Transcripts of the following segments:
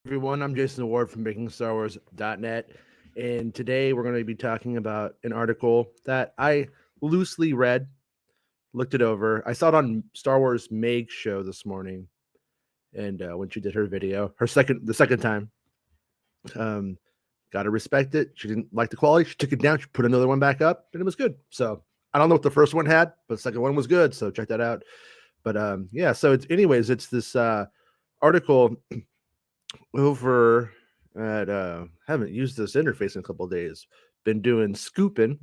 everyone. I'm Jason Ward from MakingStarWars.net, and today we're going to be talking about an article that I loosely read, looked it over. I saw it on Star Wars Meg's show this morning, and when she did her video, the second time, um, got to respect it. She didn't like the quality. She took it down. She put another one back up, and it was good. So I don't know what the first one had, but the second one was good. So check that out. But yeah. So it's this article over at haven't used this interface in a couple of days. Been doing scooping,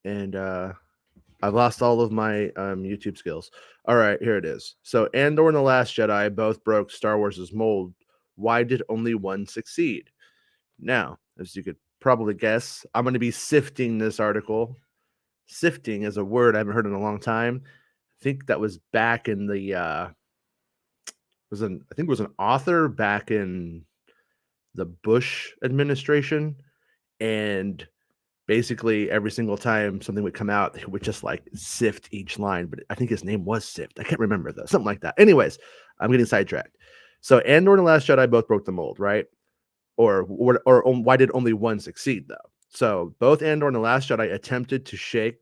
and I've lost all of my YouTube skills. All right, here it is. So Andor and the Last Jedi both broke Star Wars' mold. Why did only one succeed? Now, as you could probably guess, I'm going to be sifting this article. Sifting is a word I haven't heard in a long time. I think that was back in the I think it was an author back in the Bush administration, and basically every single time something would come out, they would just like sift each line. But I think his name was Sift. I can't remember though, something like that. Anyways, I'm getting sidetracked. So Andor and the Last Jedi both broke the mold, right? Or why did only one succeed though? So both Andor and the Last Jedi attempted to shake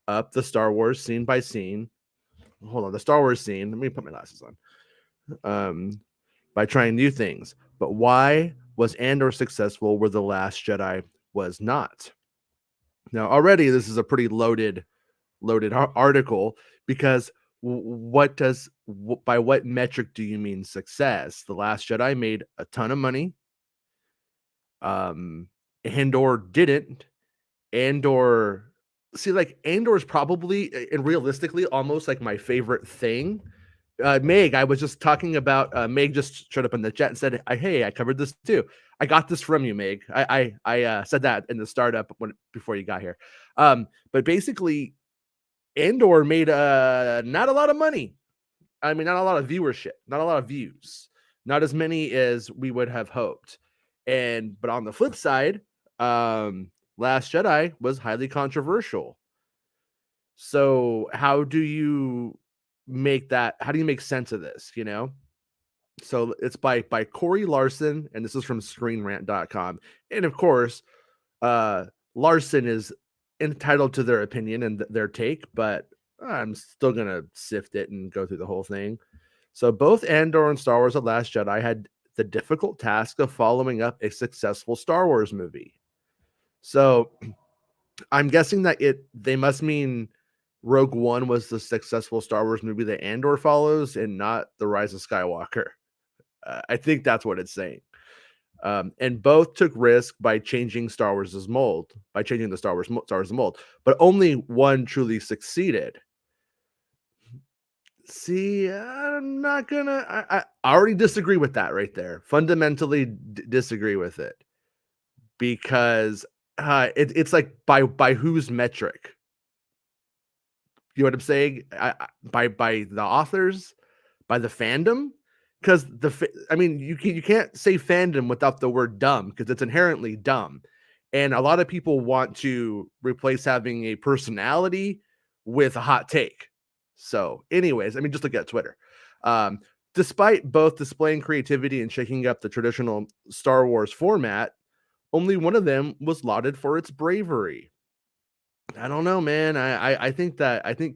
up the Star Wars scene by scene. Hold on, the Star Wars scene. Let me put my glasses on. By trying new things. But why was Andor successful where The Last Jedi was not? Now, already this is a pretty loaded article, because by what metric do you mean success? The Last Jedi made a ton of money. Andor didn't. Andor is probably, and realistically, almost like my favorite thing. Meg, I was just talking about. Meg just showed up in the chat and said, "Hey, I covered this too. I got this from you, Meg." I said that in the startup before you got here. But basically, Andor made not a lot of money. I mean, not a lot of viewership, not a lot of views, not as many as we would have hoped. But on the flip side, Last Jedi was highly controversial. So how do you make sense of this, So it's by Corey Larson, and this is from screenrant.com. And of course, Larson is entitled to their opinion and their take, but I'm still gonna sift it and go through the whole thing. So both Andor and Star Wars: The Last Jedi had the difficult task of following up a successful Star Wars movie. So I'm guessing that they must mean Rogue One was the successful Star Wars movie that Andor follows, and not The Rise of Skywalker. I think that's what it's saying. And both took risk by changing the Star Wars mold, but only one truly succeeded. See, I'm not gonna. I already disagree with that right there. Fundamentally disagree with it, because it's like by whose metric? You know what I'm saying? By the authors, by the fandom, because you can't say fandom without the word dumb, because it's inherently dumb, and a lot of people want to replace having a personality with a hot take. So, anyways, just look at Twitter. Despite both displaying creativity and shaking up the traditional Star Wars format, only one of them was lauded for its bravery. I don't know, man. I think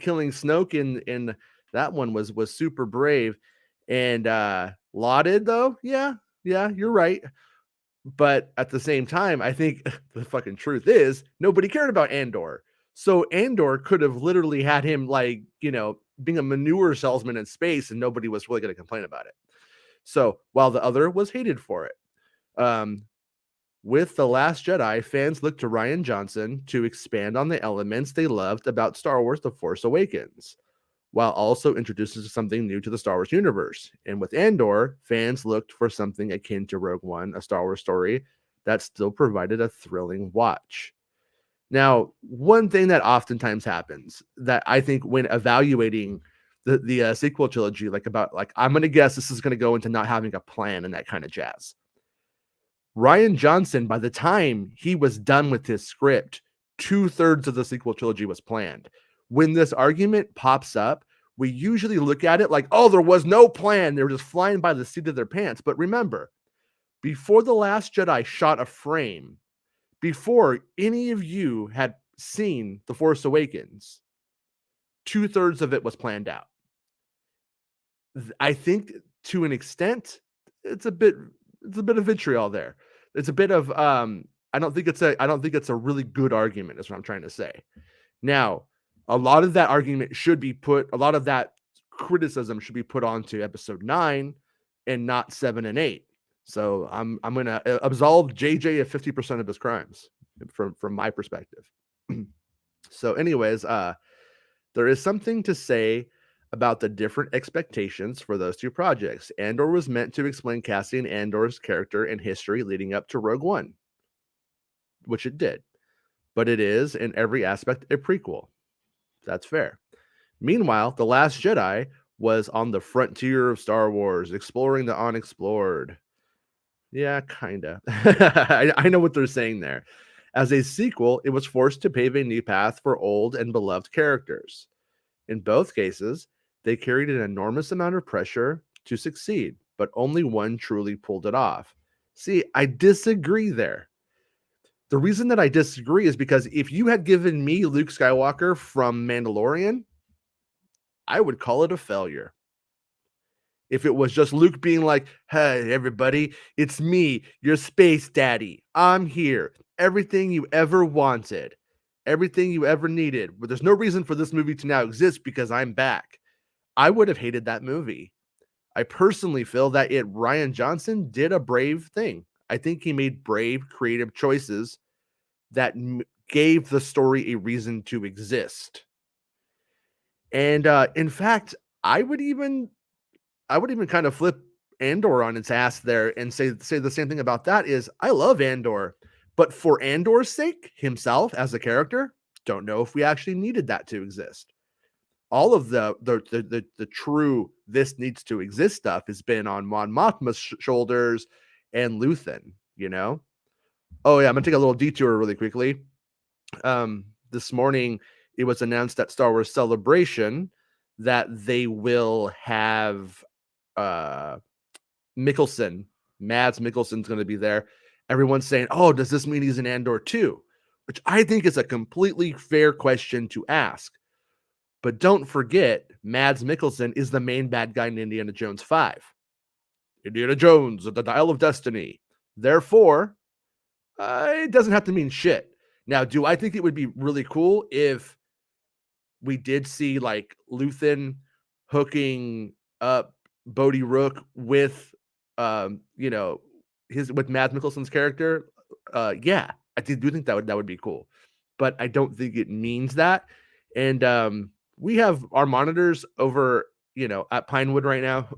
killing Snoke in that one was super brave, and lauded though. Yeah, you're right. But at the same time, I think the fucking truth is nobody cared about Andor. So Andor could have literally had him being a manure salesman in space, and nobody was really going to complain about it. So while the other was hated for it. With The Last Jedi, fans looked to Rian Johnson to expand on the elements they loved about Star Wars: The Force Awakens, while also introducing something new to the Star Wars universe. And with Andor, fans looked for something akin to Rogue One, a Star Wars story that still provided a thrilling watch. Now, one thing that oftentimes happens that I think when evaluating the sequel trilogy, I'm going to guess this is going to go into not having a plan and that kind of jazz. Rian Johnson, by the time he was done with his script, 2/3 of the sequel trilogy was planned. When this argument pops up, we usually look at it like, oh, there was no plan. They were just flying by the seat of their pants. But remember, before The Last Jedi shot a frame, before any of you had seen The Force Awakens, 2/3 of it was planned out. I think to an extent, it's a bit of vitriol there. It's a bit of I don't think it's a really good argument, is what I'm trying to say. Now, a lot of that criticism should be put onto episode 9 and not 7 and 8. So I'm gonna absolve JJ of 50% of his crimes from my perspective. So, anyways, there is something to say about the different expectations for those two projects. Andor was meant to explain Cassian Andor's character and history leading up to Rogue One, which it did. But it is, in every aspect, a prequel. That's fair. Meanwhile, The Last Jedi was on the frontier of Star Wars, exploring the unexplored. Yeah, kinda. I know what they're saying there. As a sequel, it was forced to pave a new path for old and beloved characters. In both cases, they carried an enormous amount of pressure to succeed, but only one truly pulled it off. See, I disagree there. The reason that I disagree is because if you had given me Luke Skywalker from Mandalorian, I would call it a failure. If it was just Luke being like, hey, everybody, it's me, your space daddy. I'm here. Everything you ever wanted, everything you ever needed. But there's no reason for this movie to now exist because I'm back. I would have hated that movie. I personally feel that Rian Johnson did a brave thing. I think he made brave, creative choices that gave the story a reason to exist. And in fact, I would even kind of flip Andor on its ass there and say the same thing about that. Is I love Andor, but for Andor's sake, himself as a character, don't know if we actually needed that to exist. All of the true this needs to exist stuff has been on Mon Mothma's shoulders and Luthen, you know? Oh yeah, I'm gonna take a little detour really quickly. This morning it was announced at Star Wars Celebration that they will have Mikkelsen, Mads Mikkelsen's going to be there. Everyone's saying, oh, does this mean he's in Andor too? Which I think is a completely fair question to ask. But don't forget, Mads Mikkelsen is the main bad guy in Indiana Jones 5. Indiana Jones at the Dial of Destiny. Therefore, it doesn't have to mean shit. Now, do I think it would be really cool if we did see like Luthen hooking up Bodhi Rook with with Mads Mikkelsen's character? Yeah, I do think that would be cool, but I don't think it means that. And we have our monitors over at Pinewood right now,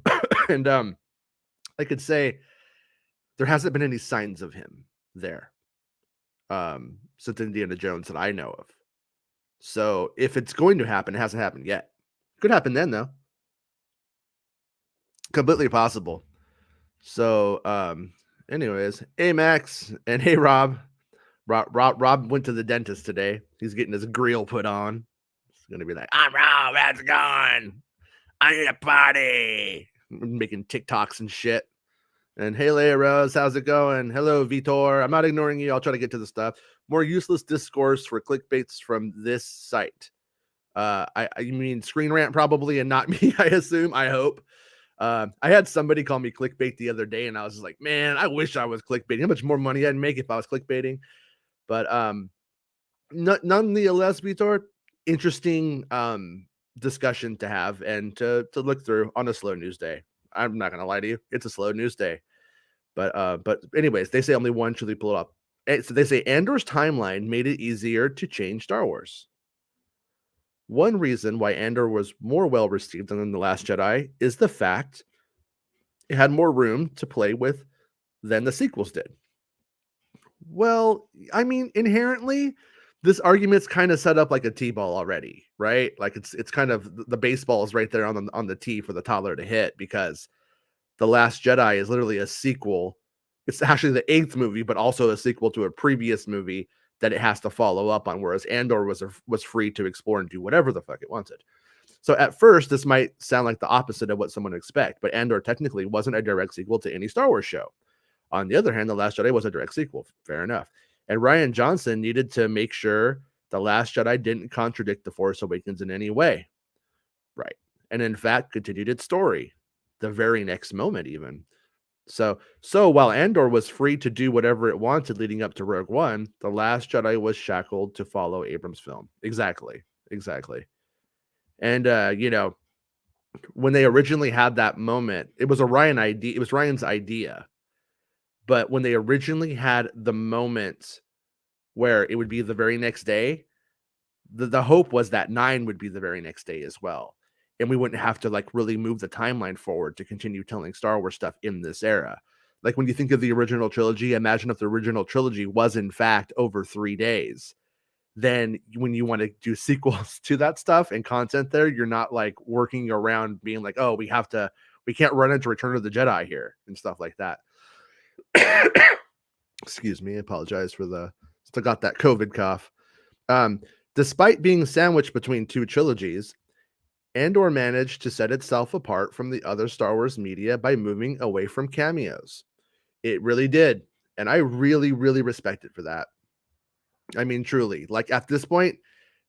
and I could say there hasn't been any signs of him there since Indiana Jones that I know of. So if it's going to happen, it hasn't happened yet. Could happen then though. Completely possible. So anyways, hey Max and hey Rob. Rob went to the dentist today. He's getting his grill put on. He's gonna be like, I'm Rob, how's it going? I need a party. Making TikToks and shit. And hey Leia Rose, how's it going? Hello, Vitor. I'm not ignoring you. I'll try to get to the stuff. More useless discourse for clickbaits from this site. I mean Screen Rant probably, and not me, I assume. I hope. I had somebody call me clickbait the other day, and I was just like, man, I wish I was clickbaiting. How much more money I'd make if I was clickbaiting. But nonetheless, Vitor, interesting discussion to have and to look through on a slow news day. I'm not gonna lie to you, it's a slow news day. But anyways, they say only one truly pull it up. So they say Andor's timeline made it easier to change Star Wars. One reason why Andor was more well received than The Last Jedi is the fact it had more room to play with than the sequels did. Well, I mean, inherently, this argument's kind of set up like a T-ball already, right? Like it's kind of the baseball is right there on the tee for the toddler to hit, because The Last Jedi is literally a sequel. It's actually the 8th movie, but also a sequel to a previous movie that it has to follow up on, whereas Andor was free to explore and do whatever the fuck it wanted. So at first, this might sound like the opposite of what someone would expect, but Andor technically wasn't a direct sequel to any Star Wars show. On the other hand, The Last Jedi was a direct sequel. Fair enough. And Rian Johnson needed to make sure The Last Jedi didn't contradict The Force Awakens in any way. Right. And in fact, continued its story the very next moment, even. So while Andor was free to do whatever it wanted leading up to Rogue One, The Last Jedi was shackled to follow Abrams' film. Exactly. And when they originally had that moment, it was Ryan's idea. But when they originally had the moment where it would be the very next day, the hope was that 9 would be the very next day as well. And we wouldn't have to like really move the timeline forward to continue telling Star Wars stuff in this era. Like when you think of the original trilogy, imagine if the original trilogy was in fact over 3 days. Then when you want to do sequels to that stuff and content there, you're not like working around being like, oh, we can't run into Return of the Jedi here and stuff like that. Excuse me, I apologize for still got that COVID cough. Despite being sandwiched between two trilogies, Andor managed to set itself apart from the other Star Wars media by moving away from cameos. It really did. And I really, really respect it for that. I mean, truly, like at this point,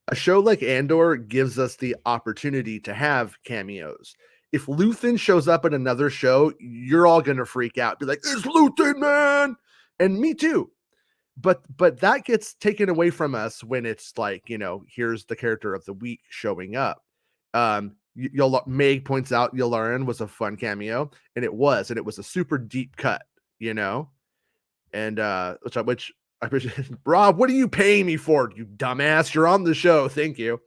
a show like Andor gives us the opportunity to have cameos. If Luthen shows up in another show, you're all going to freak out. Be like, it's Luthen, man. And me too. But that gets taken away from us when it's like, here's the character of the week showing up. Meg points out Yularen was a fun cameo, and it was a super deep cut, and which I appreciate. Rob, what are you paying me for, you dumbass? You're on the show. Thank you.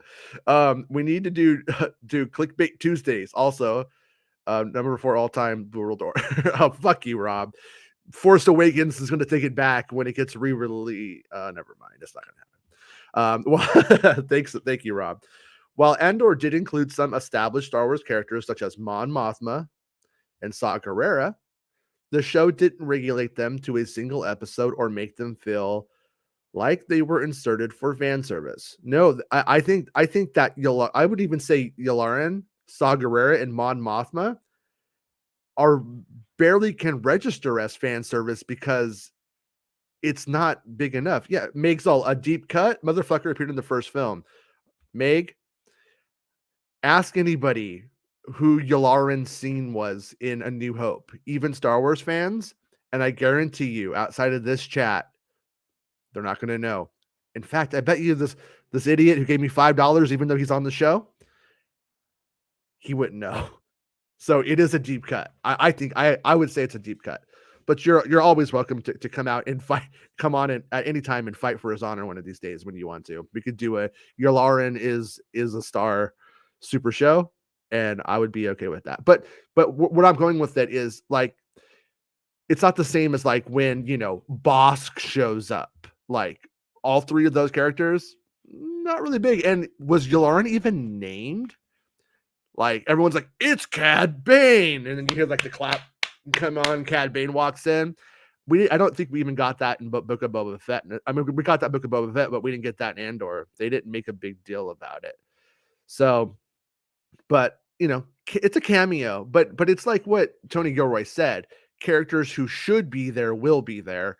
We need to do Clickbait Tuesdays. Also, number 4 all-time World War. Oh, fuck you, Rob. Force Awakens is going to take it back when it gets re-released. Never mind. That's not going to happen. Thank you, Rob. While Andor did include some established Star Wars characters such as Mon Mothma and Saw Gerrera, the show didn't regulate them to a single episode or make them feel like they were inserted for fan service. No, I think that I would even say Yularen, Saw Gerrera, and Mon Mothma are barely can register as fan service because it's not big enough. Yeah, Meg's all a deep cut. Motherfucker appeared in the first film. Meg, ask anybody who Yularen's scene was in A New Hope, even Star Wars fans, and I guarantee you, outside of this chat, they're not going to know. In fact, I bet you this idiot who gave me $5, even though he's on the show, he wouldn't know. So it is a deep cut. I think I would say it's a deep cut. But you're always welcome to come out and fight. Come on at any time and fight for his honor one of these days when you want to. We could do Yularen is a star super show, and I would be okay with that. But what I'm going with that is like, it's not the same as like when Bosk shows up. Like all 3 of those characters, not really big. And was Yularen even named? Like everyone's like, it's Cad Bane, and then you hear like the clap. Come on, Cad Bane walks in. I don't think we even got that in Book of Boba Fett. I mean, we got that Book of Boba Fett, but we didn't get that in Andor. They didn't make a big deal about it. So, but it's a cameo. But it's like what Tony Gilroy said: characters who should be there will be there.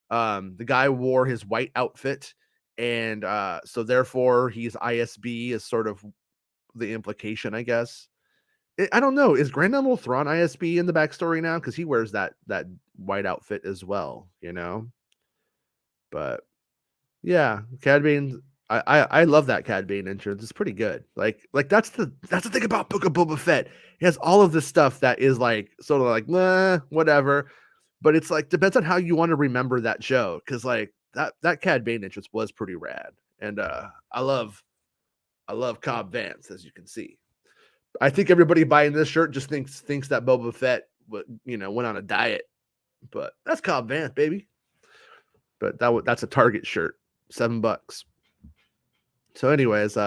The guy wore his white outfit, and so therefore he's ISB is sort of the implication, I guess. I don't know. Is Grand Admiral Thrawn ISB in the backstory now? Because he wears that white outfit as well, But yeah, Cad Bane. I love that Cad Bane entrance. It's pretty good. Like that's the thing about Book of Boba Fett. It has all of this stuff that is like sort of like whatever, but it's like depends on how you want to remember that show. Because like that Cad Bane entrance was pretty rad, and I love Cobb Vanth, as you can see. I think everybody buying this shirt just thinks that Boba Fett, went on a diet, but that's Cobb Vanth, baby. But that's a Target shirt, $7. So, anyways,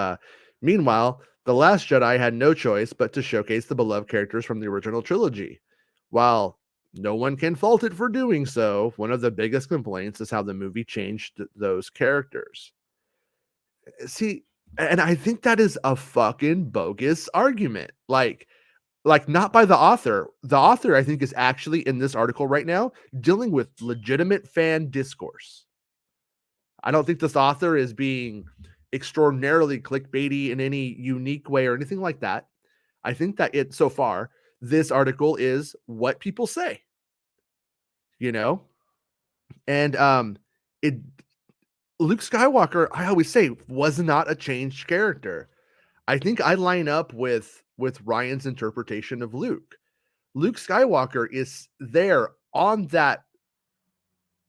meanwhile, The Last Jedi had no choice but to showcase the beloved characters from the original trilogy. While no one can fault it for doing so, one of the biggest complaints is how the movie changed those characters. See, And I think that is a fucking bogus argument. Like not by the author. The author, I think, is actually in this article right now dealing with legitimate fan discourse. I don't think this author is being extraordinarily clickbaity in any unique way or anything like that. I think that so far, this article is what people say, you know? And it Luke Skywalker, I always say, was not a changed character. I think I line up with Ryan's interpretation of Luke. Luke Skywalker is there on that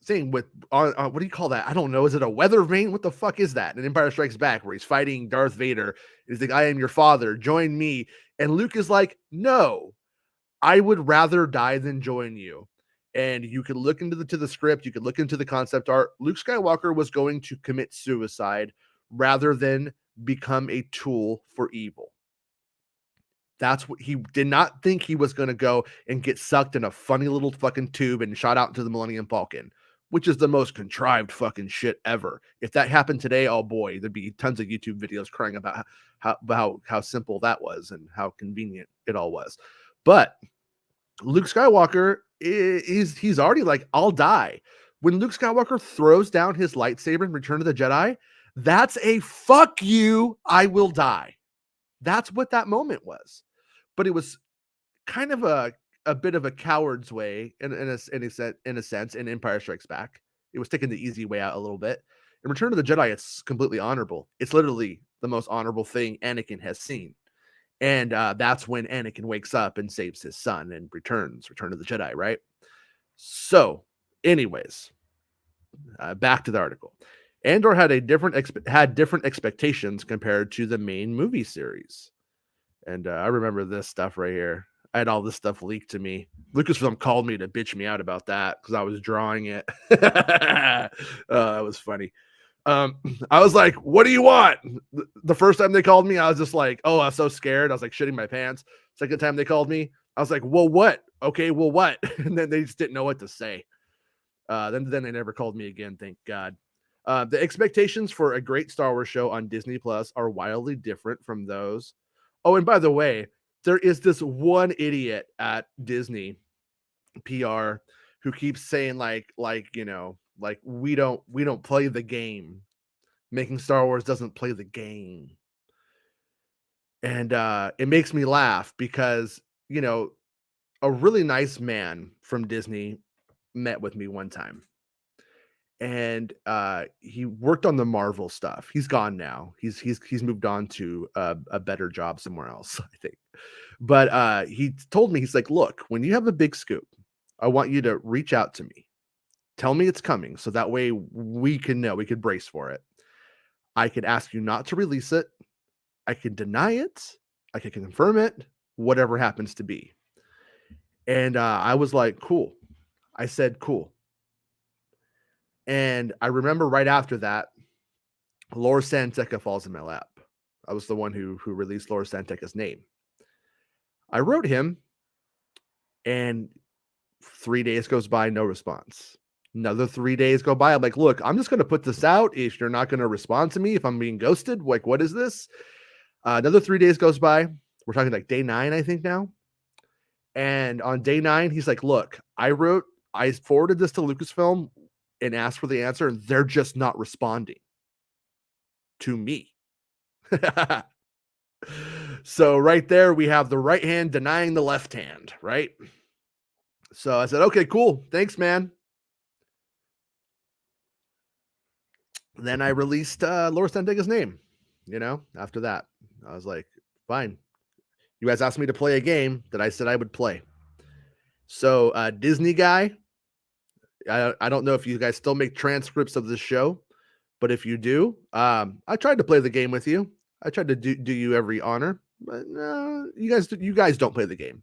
thing with on what do you call that? I don't know. Is it a weather vane? What the fuck is that? And Empire Strikes Back, where he's fighting Darth Vader. He's like, I am your father. Join me. And Luke is like, no, I would rather die than join you. And you could look into the script, you could look into the concept art. Luke Skywalker was going to commit suicide rather than become a tool for evil. That's what he did not think he was going to go and get sucked in a funny little fucking tube and shot out into the Millennium Falcon, which is the most contrived fucking shit ever. If that happened today, oh boy, there'd be tons of YouTube videos crying about how simple that was and how convenient it all was. But Luke Skywalker he's already like, I'll die. When Luke Skywalker throws down his lightsaber in Return of the Jedi, that's a fuck you, I will die. That's what that moment was. But it was kind of a bit of a coward's way in a sense in Empire Strikes Back. It was taking the easy way out a little bit. In Return of the Jedi, it's completely honorable. It's literally the most honorable thing Anakin has seen. And that's when Anakin wakes up and saves his son and Return of the Jedi, right? So, anyways, back to the article. Andor had different expectations compared to the main movie series. And I remember this stuff right here. I had all this stuff leaked to me. Lucasfilm called me to bitch me out about that because I was drawing it. That was funny. I was like, what do you want? The first time they called me, I was just like, oh, I was so scared. I was like shitting my pants. Second time they called me, I was like, well, what? Okay, well, what? And then they just didn't know what to say. Then they never called me again, thank God. The expectations for a great Star Wars show on Disney Plus are wildly different from those. Oh, and by the way, there is this one idiot at Disney PR who keeps saying like we don't play the game. Making Star Wars doesn't play the game. And it makes me laugh because, a really nice man from Disney met with me one time. And he worked on the Marvel stuff. He's gone now. He's moved on to a better job somewhere else, I think. But he told me, he's like, look, when you have a big scoop, I want you to reach out to me. Tell me it's coming, so that way we can know, we could brace for it. I could ask you not to release it. I could deny it. I could confirm it, whatever happens to be. And I was like, cool. I said, cool. And I remember right after that, Laura Santeca falls in my lap. I was the one who released Laura Santeca's name. I wrote him, and 3 days goes by, no response. Another 3 days go by. I'm like, look, I'm just going to put this out. If you're not going to respond to me, if I'm being ghosted, like, what is this? Another 3 days goes by. We're talking like day 9, I think now. And on day 9, he's like, look, I forwarded this to Lucasfilm and asked for the answer, and they're just not responding to me. So right there, we have the right hand denying the left hand, right? So I said, okay, cool. Thanks, man. Then I released Laura Santeca's name, after that. I was like, fine. You guys asked me to play a game that I said I would play. So Disney guy, I don't know if you guys still make transcripts of this show, but if you do, I tried to play the game with you. I tried to do you every honor, but you guys don't play the game.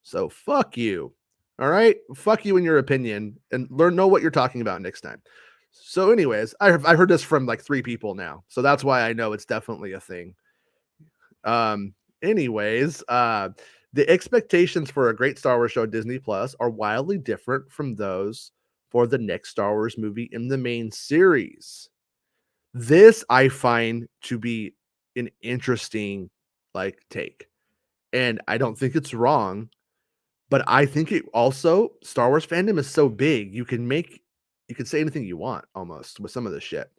So fuck you. All right, fuck you in your opinion, and know what you're talking about next time. So, anyways, I heard this from like 3 people now, so that's why I know it's definitely a thing. Anyways, the expectations for a great Star Wars show on Disney Plus are wildly different from those for the next Star Wars movie in the main series. This I find to be an interesting like take. And I don't think it's wrong, but I think it also Star Wars fandom is so big, you can say anything you want almost with some of this shit.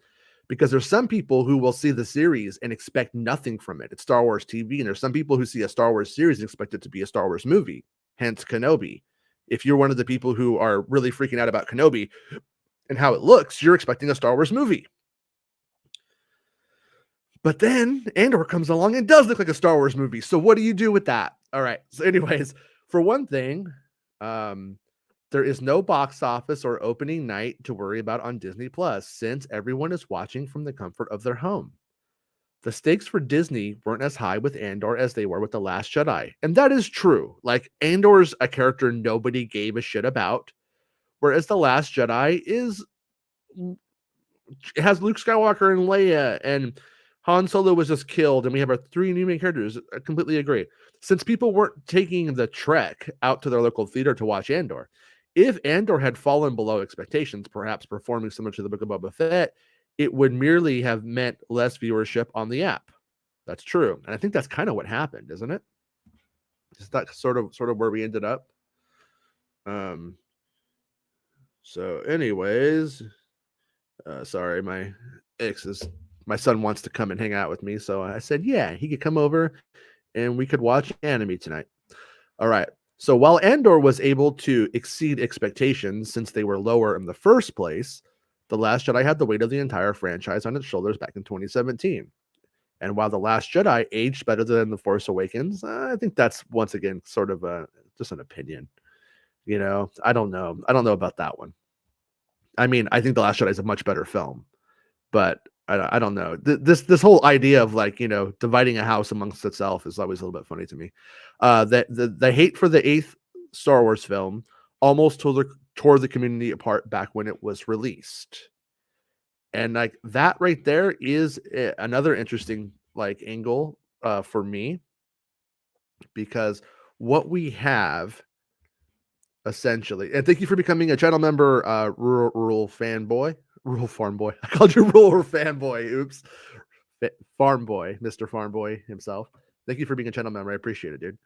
Because there's some people who will see the series and expect nothing from it. It's Star Wars TV, and there's some people who see a Star Wars series and expect it to be a Star Wars movie, hence Kenobi. If you're one of the people who are really freaking out about Kenobi and how it looks, you're expecting a Star Wars movie. But then Andor comes along and does look like a Star Wars movie. So what do you do with that? All right. So, anyways, for one thing, there is no box office or opening night to worry about on Disney Plus since everyone is watching from the comfort of their home. The stakes for Disney weren't as high with Andor as they were with The Last Jedi. And that is true. Like, Andor's a character nobody gave a shit about, whereas The Last Jedi it has Luke Skywalker and Leia, and Han Solo was just killed, and we have our three new main characters. I completely agree. Since people weren't taking the trek out to their local theater to watch Andor, if Andor had fallen below expectations, perhaps performing similar to the Book of Boba Fett, it would merely have meant less viewership on the app. That's true, and I think that's kind of what happened, isn't it? Is that sort of where we ended up? So, anyways, sorry, my son wants to come and hang out with me, so I said, yeah, he could come over and we could watch anime tonight. All right. So while Andor was able to exceed expectations since they were lower in the first place, The Last Jedi had the weight of the entire franchise on its shoulders back in 2017. And while The Last Jedi aged better than The Force Awakens, I think that's once again sort of just an opinion. You know, I don't know. I don't know about that one. I mean, I think The Last Jedi is a much better film, but I don't know. This whole idea of like, you know, dividing a house amongst itself is always a little bit funny to me. The hate for the eighth Star Wars film almost tore the community apart back when it was released. And like that right there is another interesting like angle for me, because what we have essentially, and thank you for becoming a channel member, rural fanboy, rural farm boy. I called you rural fanboy. Oops. Farmboy, Mr. Farmboy himself. Thank you for being a channel member. I appreciate it, dude.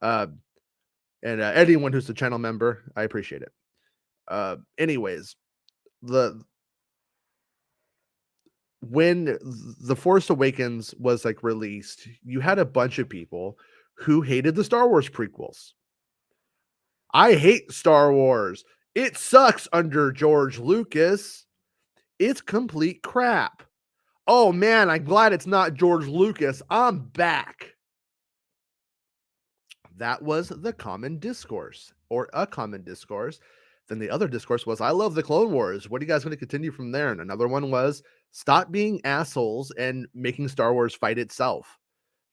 And anyone who's a channel member, I appreciate it. Anyways, when The Force Awakens was like released, you had a bunch of people who hated the Star Wars prequels. I hate Star Wars. It sucks under George Lucas. It's complete crap. Oh man, I'm glad it's not George Lucas. I'm back. That was the common discourse, or a common discourse. Then the other discourse was, I love the Clone Wars. What are you guys going to continue from there? And another one was, stop being assholes and making Star Wars fight itself.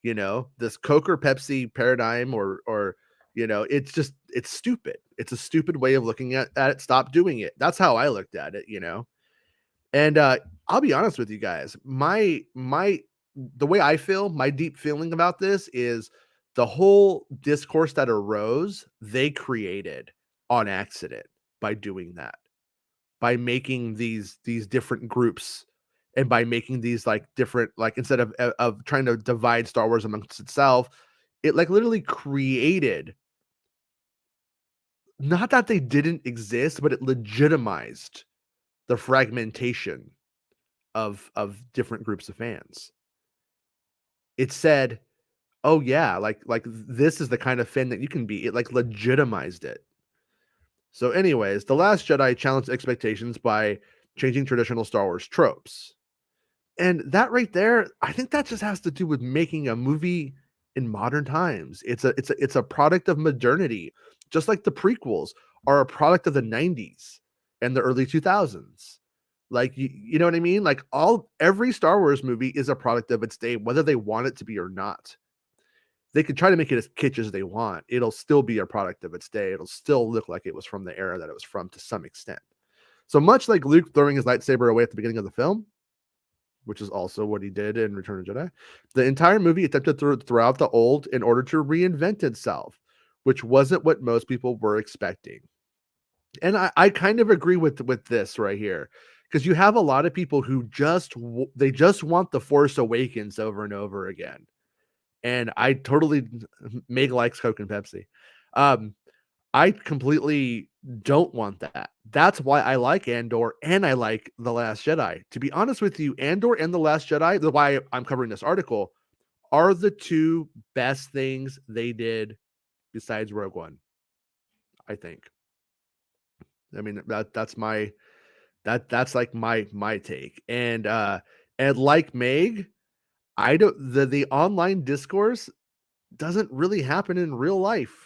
You know, this Coke or Pepsi paradigm, or you know, it's stupid. It's a stupid way of looking at it. Stop doing it. That's how I looked at it, you know. And I'll be honest with you guys. The way I feel, my deep feeling about this is the whole discourse that arose, they created on accident by doing that, by making these different groups, and by making these like different, like instead of trying to divide Star Wars amongst itself, it like literally created, not that they didn't exist, but it legitimized the fragmentation of different groups of fans. It said, oh yeah, like this is the kind of fan that you can be. It like legitimized it. So anyways, The Last Jedi challenged expectations by changing traditional Star Wars tropes. And that right there, I think that just has to do with making a movie in modern times. It's a product of modernity, just like the prequels are a product of the 90s and the early 2000s. Like you know what I mean? Like every Star Wars movie is a product of its day, whether they want it to be or not. They could try to make it as kitsch as they want. It'll still be a product of its day. It'll still look like it was from the era that it was from to some extent. So much like Luke throwing his lightsaber away at the beginning of the film, which is also what he did in Return of the Jedi, the entire movie attempted to throw out the old in order to reinvent itself, which wasn't what most people were expecting. And I kind of agree with this right here. because you have a lot of people who they just want the Force Awakens over and over again, and I totally Meg likes Coke and Pepsi. I completely don't want that. That's why I like Andor and I like The Last Jedi. To be honest with you, Andor and The Last Jedi, the why I'm covering this article, are the two best things they did besides Rogue One, I think. I mean that's like my take. And like Meg, I don't the online discourse doesn't really happen in real life.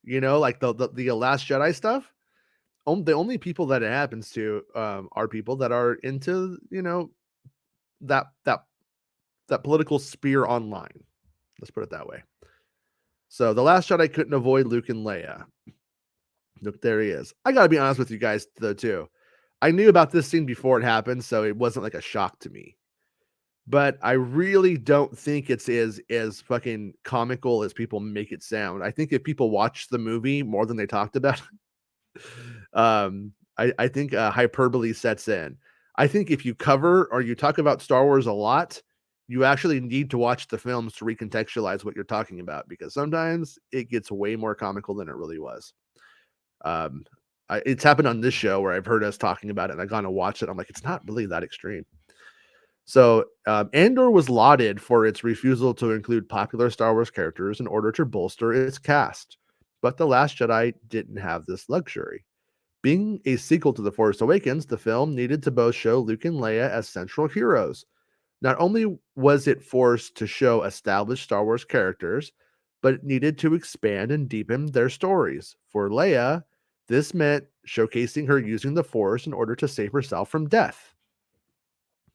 Like the Last Jedi stuff. The only people that it happens to are people that are into that that that political sphere online. Let's put it that way. So the Last Jedi couldn't avoid Luke and Leia. Look, there he is. I gotta be honest with you guys though too. I knew about this scene before it happened, so it wasn't like a shock to me. But I really don't think it's as fucking comical as people make it sound. I think if people watch the movie more than they talked about, I think hyperbole sets in. I think if you cover or you talk about Star Wars a lot, you actually need to watch the films to recontextualize what you're talking about, because sometimes it gets way more comical than it really was. Um, it's happened on this show where I've heard us talking about it and I've gone to watch it. I'm like, it's not really that extreme. So Andor was lauded for its refusal to include popular Star Wars characters in order to bolster its cast. But The Last Jedi didn't have this luxury. Being a sequel to The Force Awakens, the film needed to both show Luke and Leia as central heroes. Not only was it forced to show established Star Wars characters, but it needed to expand and deepen their stories. For Leia, this meant showcasing her using the Force in order to save herself from death.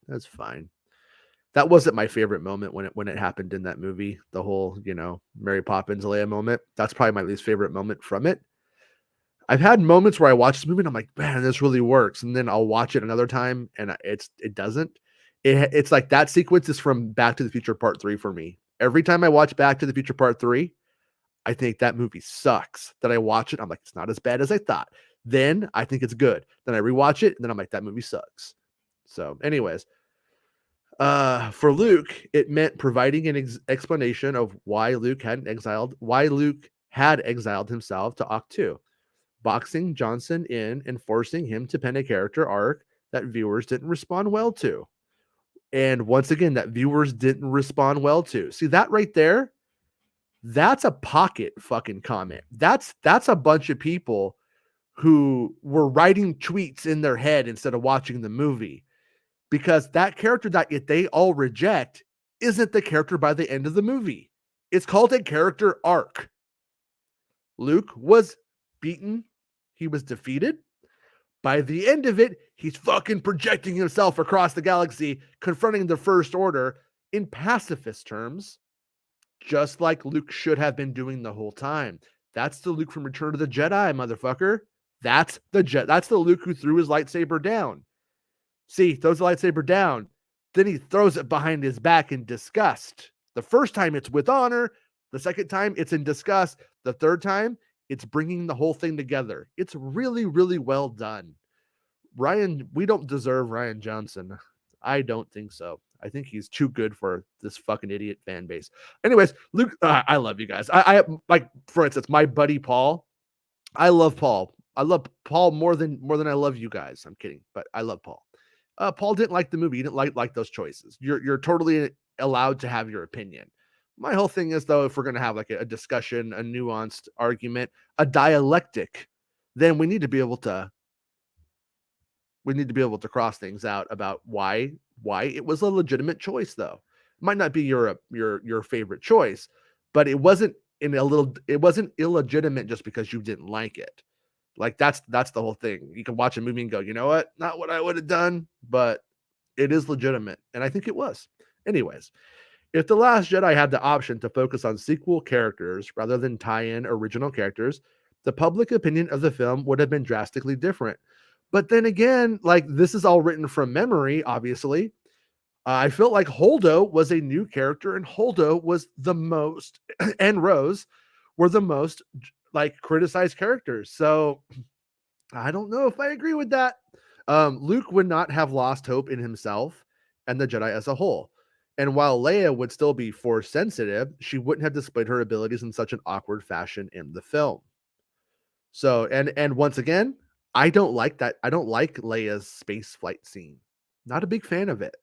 That's fine. That wasn't my favorite moment when it happened in that movie. The whole, Mary Poppins Leia moment. That's probably my least favorite moment from it. I've had moments where I watch the movie and I'm like, man, this really works. And then I'll watch it another time and it doesn't. It's like that sequence is from Back to the Future Part 3 for me. Every time I watch Back to the Future Part 3, I think that movie sucks. Then I watch it, I'm like, it's not as bad as I thought. Then I think it's good. Then I rewatch it, and then I'm like, that movie sucks. So, anyways, for Luke, it meant providing an explanation of why Luke had exiled himself to Octu, boxing Johnson in and forcing him to pen a character arc that viewers didn't respond well to. And once again, that viewers didn't respond well to. See that right there? That's a pocket fucking comment. That's a bunch of people who were writing tweets in their head instead of watching the movie, because that character that they all reject isn't the character by the end of the movie. It's called a character arc. Luke was beaten. He was defeated. By the end of it, he's fucking projecting himself across the galaxy, confronting the First Order in pacifist terms, just like Luke should have been doing the whole time. That's the Luke from Return of the Jedi, motherfucker. That's the Luke who threw his lightsaber down. See, throws the lightsaber down. Then he throws it behind his back in disgust. The first time it's with honor. The second time it's in disgust. The third time it's bringing the whole thing together. It's really, really well done. We don't deserve Rian Johnson. I don't think so. I think he's too good for this fucking idiot fan base. Anyways, Luke, I love you guys. I like, for instance, my buddy Paul. I love Paul. I love Paul more than I love you guys. I'm kidding, but I love Paul. Paul didn't like the movie. He didn't like those choices. You're totally allowed to have your opinion. My whole thing is, though, if we're gonna have like a discussion, a nuanced argument, a dialectic, then we need to be able to cross things out about why it was a legitimate choice. Though it might not be your favorite choice, but it wasn't illegitimate just because you didn't like it. Like that's the whole thing. You can watch a movie and go, you know what? Not what I would have done, but it is legitimate. And I think it was. Anyways, if The Last Jedi had the option to focus on sequel characters rather than tie-in original characters, the public opinion of the film would have been drastically different. But then again, like, this is all written from memory, obviously. I felt like Holdo was a new character, and Holdo was the most, and Rose were the most like criticized characters. So I don't know if I agree with that. Luke would not have lost hope in himself and the Jedi as a whole. And while Leia would still be force sensitive, she wouldn't have displayed her abilities in such an awkward fashion in the film. So, and once again, I don't like that. I don't like Leia's space flight scene. Not a big fan of it.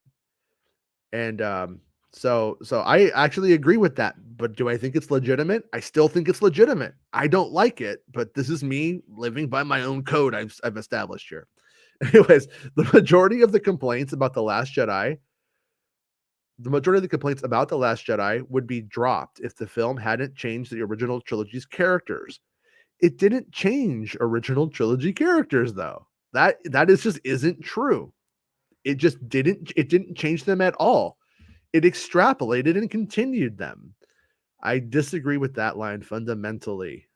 And so I actually agree with that. But do I think it's legitimate? I still think it's legitimate. I don't like it, but this is me living by my own code I've established here. Anyways, the majority of the complaints about the majority of the complaints about The Last Jedi would be dropped if the film hadn't changed the original trilogy's characters. It didn't change original trilogy characters though. That is just isn't true. It didn't change them at all. It extrapolated and continued them. I disagree with that line fundamentally.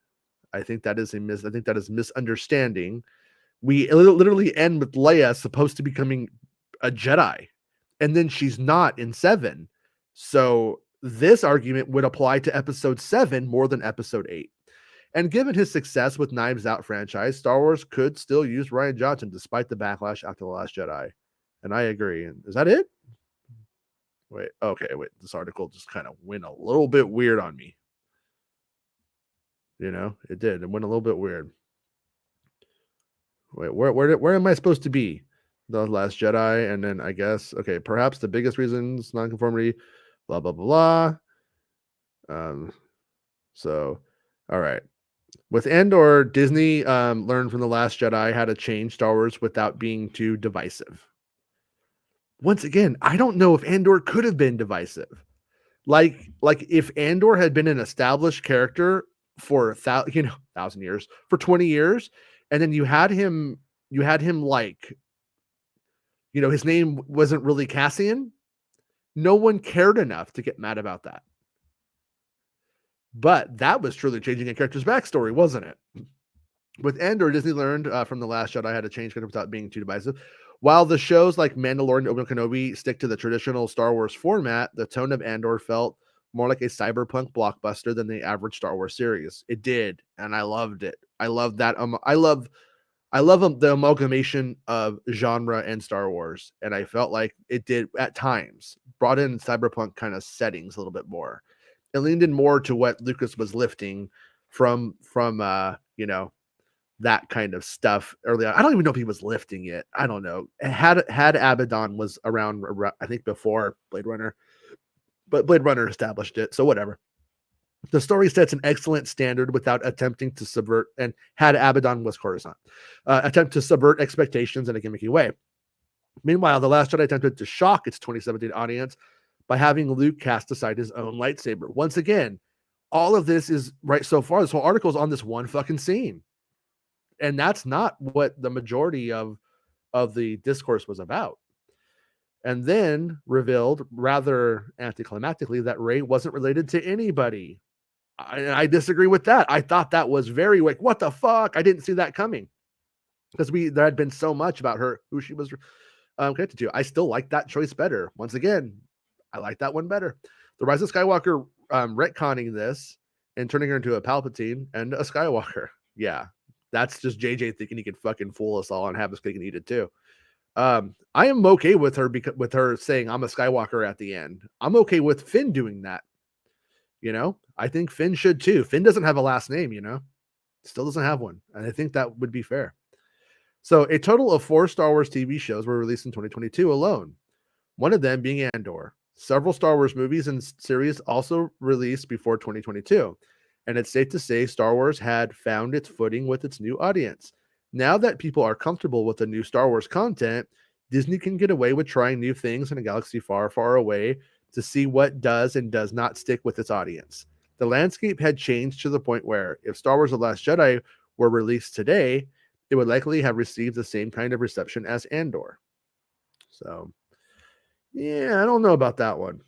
I think that is misunderstanding. We literally end with Leia supposed to becoming a Jedi, and then she's not in 7. So this argument would apply to episode 7 more than episode 8. And given his success with Knives Out franchise, Star Wars could still use Rian Johnson despite the backlash after The Last Jedi. And I agree. Is that it? Wait, okay, wait. This article just kind of went a little bit weird on me. It did. It went a little bit weird. Wait, where am I supposed to be? The Last Jedi, and then I guess perhaps the biggest reasons nonconformity, blah blah blah. So, all right. With Andor, Disney learned from The Last Jedi how to change Star Wars without being too divisive. Once again, I don't know if Andor could have been divisive. Like if Andor had been an established character for 1,000 years, for 20 years, and then you had him like, his name wasn't really Cassian, no one cared enough to get mad about that. But that was truly changing a character's backstory, wasn't it? With Andor, Disney learned from The Last Jedi how to change characters without being too divisive. While the shows like Mandalorian and Obi-Wan Kenobi stick to the traditional Star Wars format, the tone of Andor felt more like a cyberpunk blockbuster than the average Star Wars series. It did, and I loved it. I love that. I love the amalgamation of genre and Star Wars, and I felt like it did at times brought in cyberpunk kind of settings a little bit more. It leaned in more to what Lucas was lifting from that kind of stuff early on. I don't even know if he was lifting it. I don't know. Had Abaddon was around, I think, before Blade Runner, but Blade Runner established it. So whatever. The story sets an excellent standard without attempting to subvert, and had Abaddon was Coruscant, attempt to subvert expectations in a gimmicky way. Meanwhile, The Last Jedi attempted to shock its 2017 audience by having Luke cast aside his own lightsaber. Once again, all of this is right so far. This whole article is on this one fucking scene. And that's not what the majority of the discourse was about. And then revealed rather anticlimactically that Rey wasn't related to anybody. I disagree with that. I thought that was very like, what the fuck? I didn't see that coming, because there had been so much about her, who she was connected to. I still like that choice better. Once again, I like that one better. The Rise of Skywalker retconning this and turning her into a Palpatine and a Skywalker. Yeah, that's just JJ thinking he could fucking fool us all and have us cake and eat it too. I am okay with her with her saying I'm a Skywalker at the end. I'm okay with Finn doing that. I think Finn should too. Finn doesn't have a last name, still doesn't have one. And I think that would be fair. So a total of 4 Star Wars TV shows were released in 2022 alone. One of them being Andor. Several Star Wars movies and series also released before 2022. And it's safe to say Star Wars had found its footing with its new audience. Now that people are comfortable with the new Star Wars content, Disney can get away with trying new things in a galaxy far, far away to see what does and does not stick with its audience. The landscape had changed to the point where if Star Wars The Last Jedi were released today, it would likely have received the same kind of reception as Andor. So, yeah, I don't know about that one.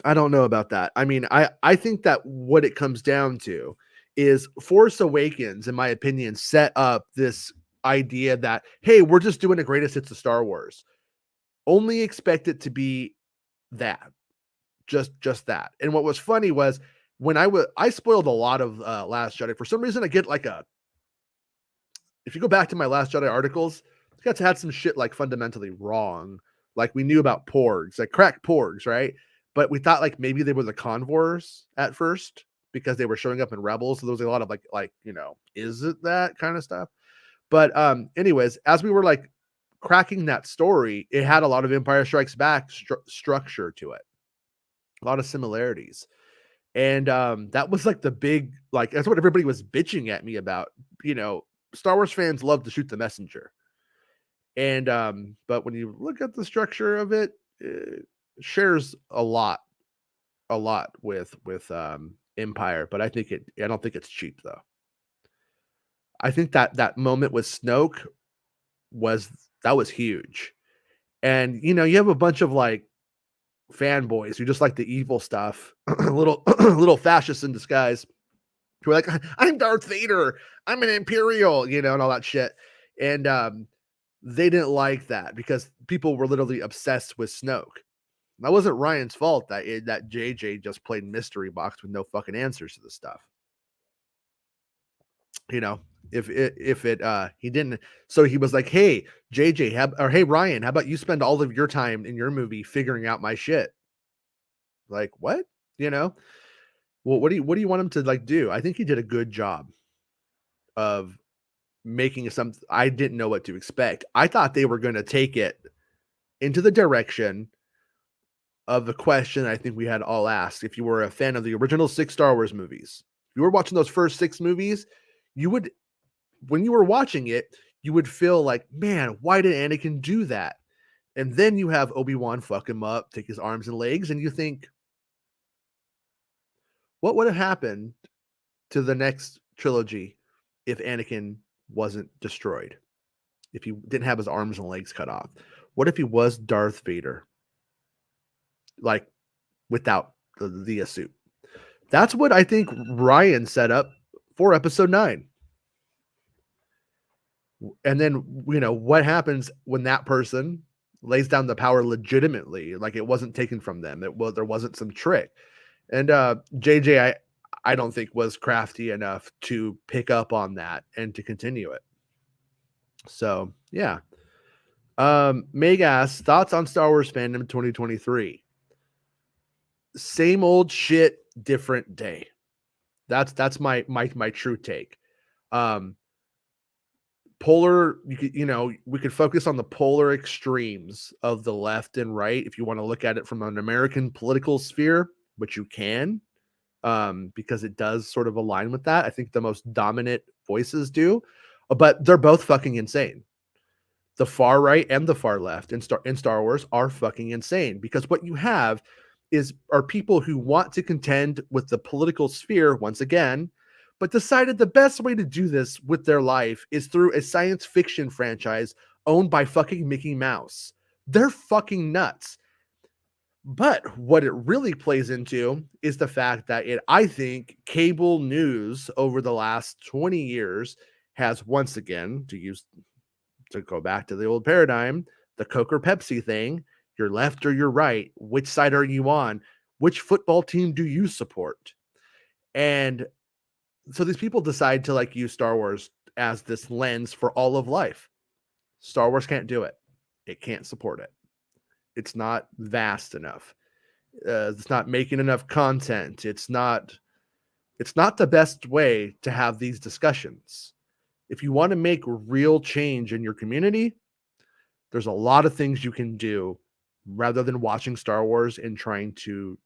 I don't know about that. I mean, I think that what it comes down to is Force Awakens, in my opinion, set up this idea that, hey, we're just doing the greatest hits of Star Wars. Only expect it to be that. Just that. And what was funny was when I spoiled a lot of Last Jedi. For some reason, I get like if you go back to my Last Jedi articles, had some shit like fundamentally wrong. Like we knew about porgs, like crack porgs, right? But we thought like maybe they were the convors at first because they were showing up in Rebels. So there was a lot of like is it that kind of stuff? But anyways, as we were like cracking that story, it had a lot of Empire Strikes Back structure to it, a lot of similarities. And that was like the big, like, that's what everybody was bitching at me about. Star Wars fans love to shoot the messenger. And but when you look at the structure of it, it shares a lot with Empire, but I don't think it's cheap though. I think that moment with Snoke was huge. And you have a bunch of like fanboys who just like the evil stuff, little fascists in disguise, who are like, I'm Darth Vader, I'm an Imperial, and all that shit. And they didn't like that because people were literally obsessed with Snoke. That wasn't Ryan's fault that JJ just played mystery box with no fucking answers to the stuff. If he didn't, so he was like, hey JJ, or hey Ryan, how about you spend all of your time in your movie figuring out my shit? Like, what? Well, what do you want him to like do? I think he did a good job of making some. I didn't know what to expect. I thought they were going to take it into the direction of the question I think we had all asked. If you were a fan of the original 6 Star Wars movies, if you were watching those first 6 movies, you would, when you were watching it, you would feel like, man, why did Anakin do that? And then you have Obi-Wan fuck him up, take his arms and legs, and you think, what would have happened to the next trilogy if Anakin wasn't destroyed? If he didn't have his arms and legs cut off? What if he was Darth Vader? Like, without the suit? That's what I think Ryan set up for episode 9. And then, what happens when that person lays down the power legitimately, like it wasn't taken from them. There wasn't some trick. And JJ, I don't think was crafty enough to pick up on that and to continue it. So yeah. Meg asks, thoughts on Star Wars fandom 2023. Same old shit, different day. That's my true take. Polar, we could focus on the polar extremes of the left and right if you want to look at it from an American political sphere, which you can, because it does sort of align with that. I think the most dominant voices do, but they're both fucking insane. The far right and the far left in Star Wars are fucking insane, because what you have are people who want to contend with the political sphere once again, but decided the best way to do this with their life is through a science fiction franchise owned by fucking Mickey Mouse. They're fucking nuts. But what it really plays into is the fact that I think cable news over the last 20 years has once again, to go back to the old paradigm, the Coke or Pepsi thing, you're left or you're right, which side are you on? Which football team do you support? And so these people decide to like use Star Wars as this lens for all of life. Star Wars can't do it. It can't support it. It's not vast enough. It's not making enough content. It's not the best way to have these discussions. If you want to make real change in your community, there's a lot of things you can do rather than watching Star Wars and trying to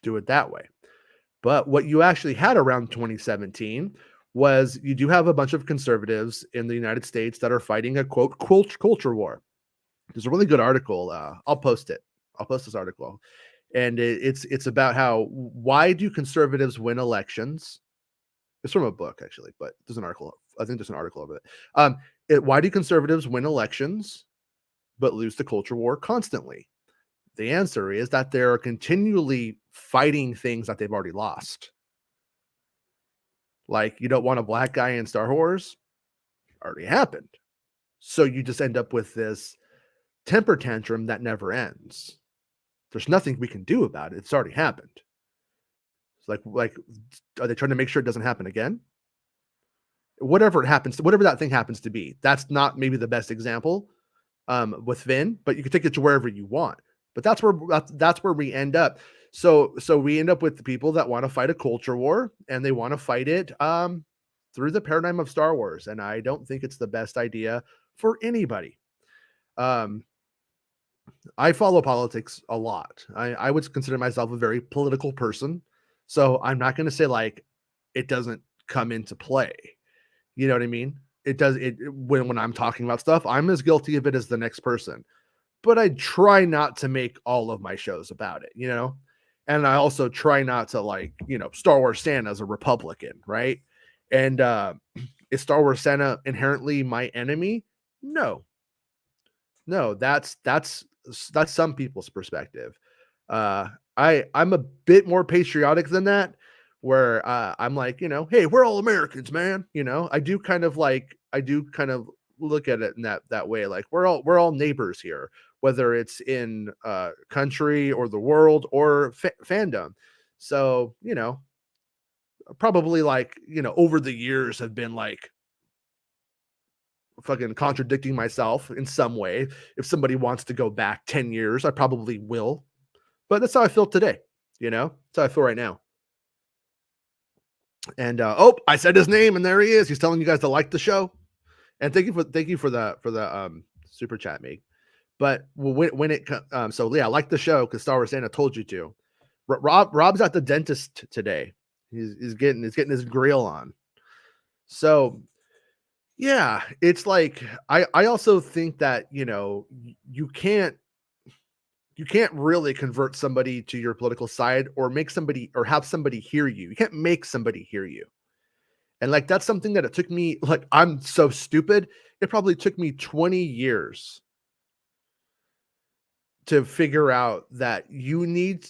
do it that way. But what you actually had around 2017 was you do have a bunch of conservatives in the United States that are fighting a quote culture war. There's a really good article. I'll post it. I'll post this article. And it's about why do conservatives win elections? It's from a book, actually, but there's an article. I think there's an article of it. Why do conservatives win elections but lose the culture war constantly? The answer is that they're continually fighting things that they've already lost. Like, you don't want a black guy in Star Wars? Already happened. So you just end up with this temper tantrum that never ends. There's nothing we can do about it. It's already happened. It's like, are they trying to make sure it doesn't happen again? whatever it happens, whatever that thing happens to be. That's not maybe the best example with Finn, but you can take it to wherever you want. But that's where we end up. So we end up with the people that want to fight a culture war, and they want to fight it through the paradigm of Star Wars. And I don't think it's the best idea for anybody. Um, I follow politics a lot. I would consider myself a very political person. So I'm not going to say like it doesn't come into play. You know what I mean? It does it when I'm talking about stuff, I'm as guilty of it as the next person. But I try not to make all of my shows about it, you know? And I also try not to like, Star Wars Santa as a Republican, right? And is Star Wars Santa inherently my enemy? No. No, that's some people's perspective. Uh, I'm a bit more patriotic than that, where I'm like, hey, we're all Americans, man. I do kind of look at it in that way, like we're all neighbors here, whether it's in country or the world or fandom. So probably like over the years have been like fucking contradicting myself in some way. If somebody wants to go back 10 years, I probably will. But that's how I feel today. That's how I feel right now. And I said his name, and there he is. He's telling you guys to like the show. And thank you for the super chat, mate. But when it so yeah, like the show because Star Wars Santa told you to. Rob's at the dentist today. He's getting his grill on. So yeah, it's like I also think that you can't really convert somebody to your political side or make somebody or have somebody hear you. You can't make somebody hear you. And like that's something that it took me, like I'm so stupid. It probably took me 20 years to figure out that you need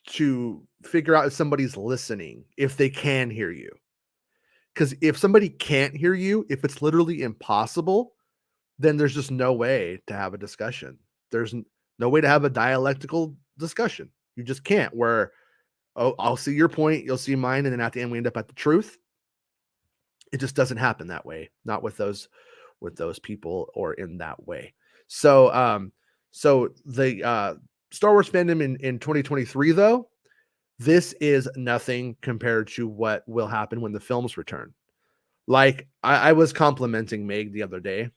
to figure out if somebody's listening, if they can hear you. Because if somebody can't hear you, if it's literally impossible, then there's just no way to have a discussion. There's no way to have a dialectical discussion. You just can't. Where, I'll see your point, you'll see mine, and then at the end we end up at the truth. It just doesn't happen that way. Not with those people or in that way. So so the Star Wars fandom in 2023 though, this is nothing compared to what will happen when the films return. Like I was complimenting Meg the other day.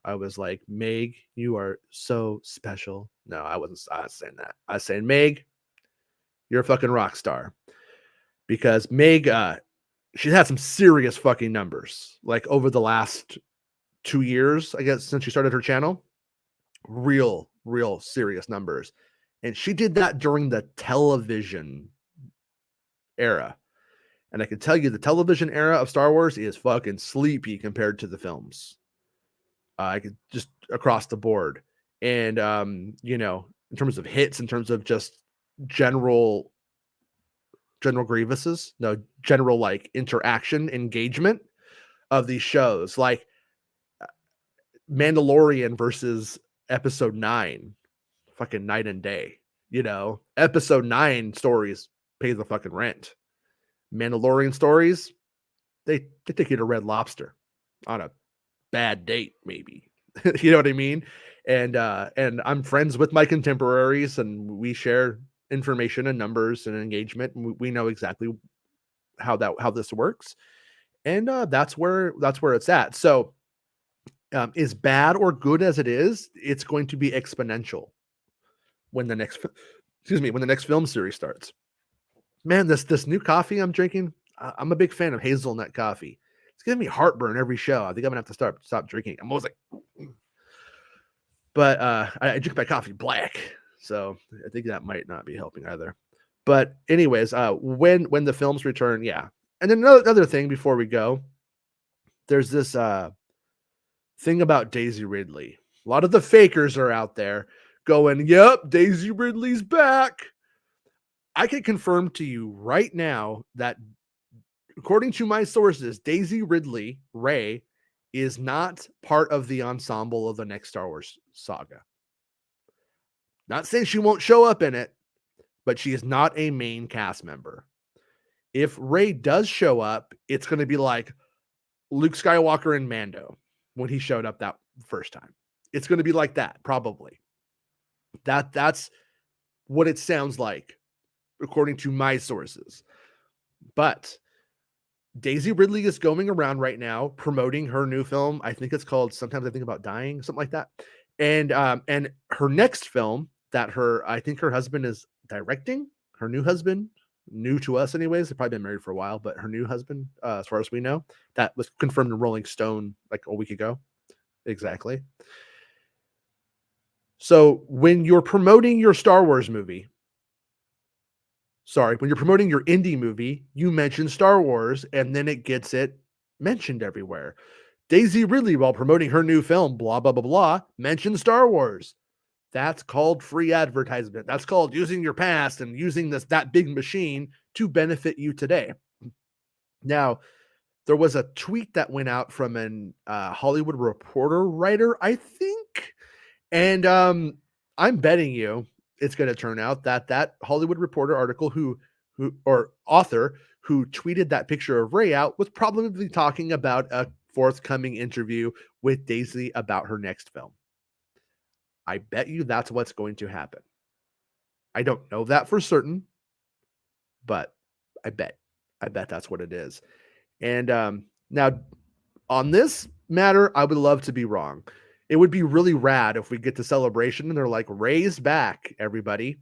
I was like, Meg, you are so special. No, I was saying that. I was saying, Meg, you're a fucking rock star. Because Meg, she's had some serious fucking numbers. Like over the last 2 years, I guess, since she started her channel. Real serious numbers. And she did that during the television era. And I can tell you the television era of Star Wars is fucking sleepy compared to the films. I could just across the board. And, in terms of hits, in terms of just general grievances, no, general like interaction, engagement of these shows, like Mandalorian versus episode 9, fucking night and day. Episode 9 stories pay the fucking rent. Mandalorian stories, they take you to Red Lobster on a bad date, maybe. You know what I mean? And I'm friends with my contemporaries, and we share information and numbers and engagement. And we know exactly how this works, and that's where it's at. So, as bad or good as it is, it's going to be exponential when the next film series starts. Man, this new coffee I'm drinking, I'm a big fan of hazelnut coffee. It's giving me heartburn every show. I think I'm gonna have to stop drinking. I'm always like, but I drink my coffee black, so I think that might not be helping either. But anyways, when the films return, yeah. And then another thing before we go, there's this thing about Daisy Ridley. A lot of the fakers are out there going, "Yep, Daisy Ridley's back." I can confirm to you right now that, according to my sources, Daisy Ridley, Rey, is not part of the ensemble of the next Star Wars saga. Not saying she won't show up in it, but she is not a main cast member. If Rey does show up, it's going to be like, Luke Skywalker and Mando when he showed up that first time. It's going to be like that, probably. That's what it sounds like, according to my sources. But Daisy Ridley is going around right now promoting her new film. I think it's called Sometimes I Think About Dying, something like that. And her next film that I think her husband is directing, her new husband, new to us anyways, they've probably been married for a while, but her new husband, as far as we know, that was confirmed in Rolling Stone like a week ago. Exactly. So when you're promoting your Star Wars movie, when you're promoting your indie movie, you mention Star Wars and then it gets it mentioned everywhere. Daisy Ridley, while promoting her new film, blah, blah, blah, blah, mentioned Star Wars. That's called free advertisement. That's called using your past and using that big machine to benefit you today. Now, there was a tweet that went out from an Hollywood Reporter writer, I think, and I'm betting you it's going to turn out that Hollywood Reporter article or author who tweeted that picture of Rey out was probably talking about a forthcoming interview with Daisy about her next film. I bet you that's what's going to happen. I don't know that for certain, but I bet that's what it is. And now on this matter, I would love to be wrong. It would be really rad if we get to Celebration and they're like, Rey's back, everybody.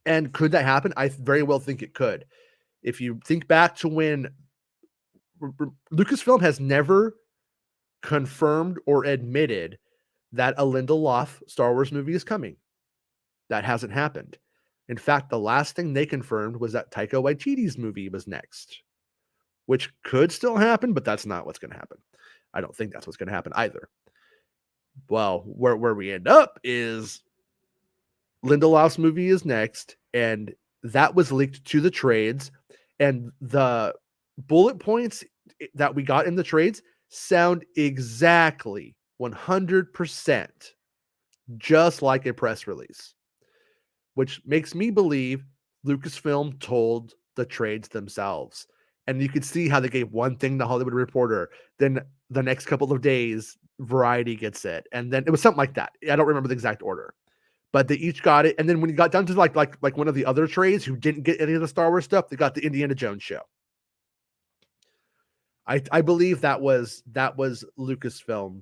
And could that happen? I very well think it could. If you think back to when Lucasfilm has never confirmed or admitted that a Lindelof Star Wars movie is coming. That hasn't happened. In fact, the last thing they confirmed was that Taika Waititi's movie was next, which could still happen, but that's not what's going to happen. I don't think that's what's going to happen either. Well, where we end up is Lindelof's movie is next, and that was leaked to the trades, and the bullet points that we got in the trades sound exactly 100% just like a press release, which makes me believe Lucasfilm told the trades themselves. And you could see how they gave one thing to Hollywood Reporter, then the next couple of days, Variety gets it, and then it was something like that. I don't remember the exact order, but they each got it. And then when you got down to like one of the other trades who didn't get any of the Star Wars stuff, they got the Indiana Jones show. I believe that was Lucasfilm